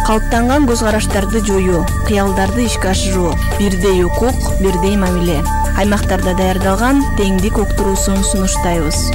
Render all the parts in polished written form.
Калыптанган көз караштарды жоюу, кыялдарды ишке ашыруу, бирдей укук, бирдей мамиле. Аймактарда даярдалган теңдик уктуруусун сунуштайбыз.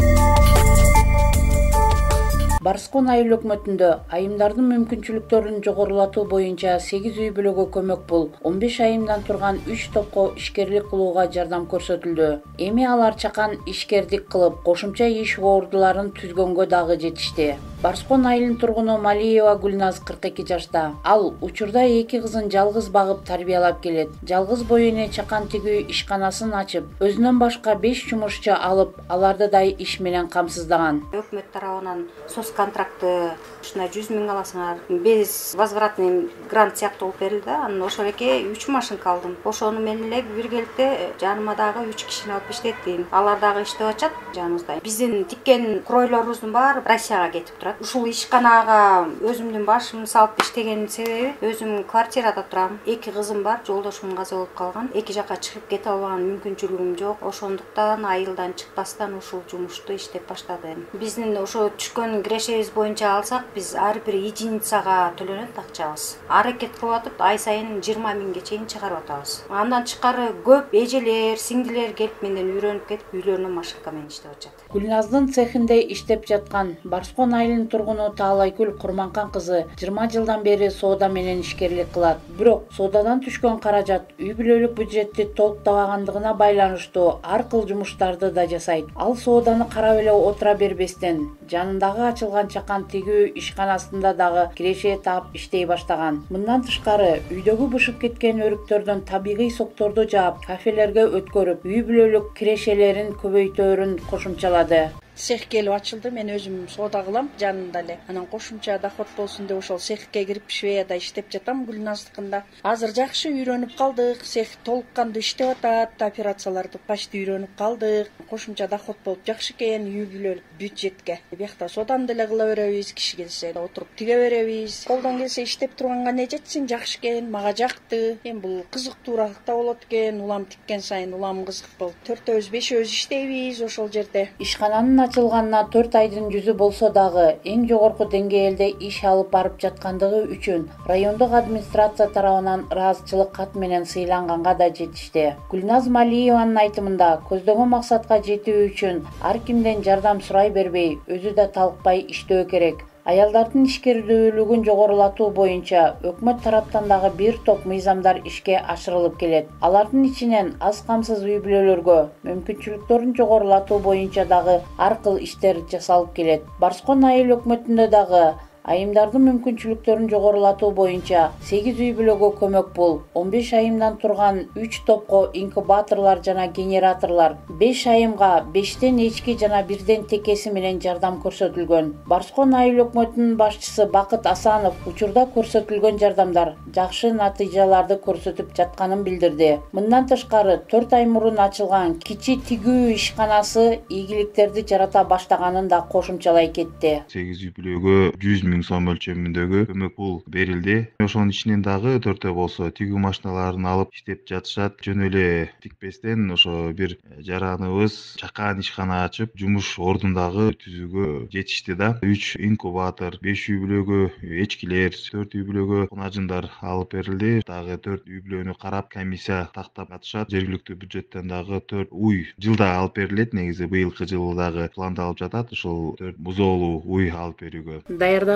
Барскон айыл өкмөтүндө айымдардын мүмкүнчүлүктөрүн жогорулатуу боюнча 8 үй бүлөгө көмөк бул 15 айымдан турган 3 топко ишкерлик кылууга жардам көрсөтүлдү. Эми алар чакан ишкердик кылып, кошумча иш ордуларын түзгөнгө дагы жетишти. Барскон айылынын тургуну Малиева Гүлназ 42 жашта. Ал учурда 2 кызын жалгыз багып тарбиялап келет. Жалгыз бой эне чакан тигүү ишканасын ачып, өзүнөн башка 5 жумушчу алып, аларды да иш менен камсыздаган. Өкмөт тарабынан контракты ушуна 100 000 аласыңар, без возвратный грант сыяктуу болуп берилди. Анан ошол эке 3 машинка алдым. Ошону менен эле биргеликте жаныма дагы 3 кишини алып иштеттим. Алар дагы иштеп атышат жаныбызда. Биздин тиккен кройлорубуздун баары Россияга кетип турат. Ушул ишканага өзүмдүн башымды салып иштегеним себеби өзүм квартирада турам. 2 кызым бар, жолдошум каза болуп калган. 2 жака чыгып кете албаган мүмкүнчүлүгүм жок. Ошондуктан айылдан чыкпастан ушул жумушту иштеп баштадым. Биздин ошо түшкөн кирешебиз боюнча алсак, биз ар бир единицага төлөнөт акчабыз. Аракет кылып атып, ай сайын 20 000ге чейин чыгарып атабыз. Андан тышкары көп эжелер, сиңдилер келип менден үйрөнүп кетип, үйлөрүнө машинка менен иштеп атышат. Гүлназдын цехинде иштеп жаткан Барскон айылынын тургуну Таалайгүл Курманкан кызы 20 жылдан бери соода менен ишкерлик кылат. Бирок соодадан түшкөн каражат үй бүлөлүк бюджетти толуктабагандыгына байланыштуу ар кыл жумуштарды да жасайт. Ал сооданы карап эле отура бербестен, жанындагы ачылган чакан тигүү ишканасында дагы киреше таап иштей баштаган. Мындан тышкары үйдөгү бышып кеткен өрүктөрдөн табигый сокторду жаап, кафелерге өткөрүп, үй бүлөлүк кирешелерин көбөйтөөрүн кошумчалады. Цех келип ачылды, мен өзүм соода кылам жанында эле. Анан кошумча доход болсун деп ошол цехке кирип швеяда иштеп жатам Гүлназдыкында. Азыр жакшы үйрөнүп калдык, цех толук кандуу иштеп атат, операцияларды почти үйрөнүп калдык. Кошумча доход болуп жакшы экен үй бүлөлүк бюджетке. Биякта сооданы деле кыла беребиз, киши келсе отуруп тиге беребиз. Колдон келсе иштеп турганга не жетсин, жакшы экен, мага жакты. Эми бул кызыктуураак да болот экен, улам тиккен сайын улам кызык болуп. Төртөөбүз, бешөөбүз иштейбиз ошол жерде. Ишкананын ачылганына 4 айдын жүзү болсо дагы эң жогорку деңгээлде иш алып барып жаткандыгы үчүн райондук администрация тарабынан ыраазычылык кат менен сыйланганга да жетишти. Гүлназ Малиеванын айтымында көздөгөн максатка жетүү үчүн ар кимден жардам сурай бербей, өзү да талыкпай иштөө керек. Аялдардын ишкердүүлүгүн жогорулатуу боюнча өкмөт тараптан дагы бир топ мыйзамдар ишке ашырылып келет. Алардын ичинен аз камсыз үй бүлөлөргө мүмкүнчүлүктөрүн жогорулатуу боюнча дагы ар кыл иштер жасалып келет. Барскон айыл өкмөтүндө дагы айымдардын мүмкүнчүлүктөрүн жогорулатуу боюнча 8 үй бүлөгө көмөк бул 15 айымдан турган 3 топко инкубаторлор жана генераторлор, 5 айымга 5тен эчки жана 1ден текеси менен жардам көрсөтүлгөн. Барскон айыл өкмөтүнүн башчысы Бакыт Асанов учурда көрсөтүлгөн жардамдар жакшы натыйжаларды көрсөтүп жатканын билдирди. Мындан тышкары 4 ай мурун ачылган кичи тигүү ишканасы ийгиликтерди жарата баштаганын да кошумчалай кетти. 8 үй бүлөгө 100 000 сом мөлчөрүндөгү көмөк пул берилди. Ошонун ичинен дагы 4 болсо тигүү машиналарын алып иштеп жатышат. Жөн эле тикпестен ошо бир жараныбыз чакан ишкана ачып, жумуш ордун дагы түзүүгө жетишти да. 3 инкубатор, 5 үй бүлөгө эчкилер, 4 үй бүлөгө кунажындар алып берилди. Дагы 4 үй бүлөнү карап комиссия тактап атышат. Жергиликтүү бюджеттен дагы 4 уй жылда алып берилет. Негизи быйылкы жылы дагы пландалып жатат. Ушул 4 бузоолуу уй алып берүүгө.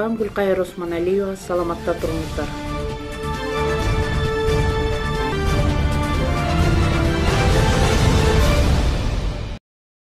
Гүлкайыр Осмоналиева, саламатта туруңуздар.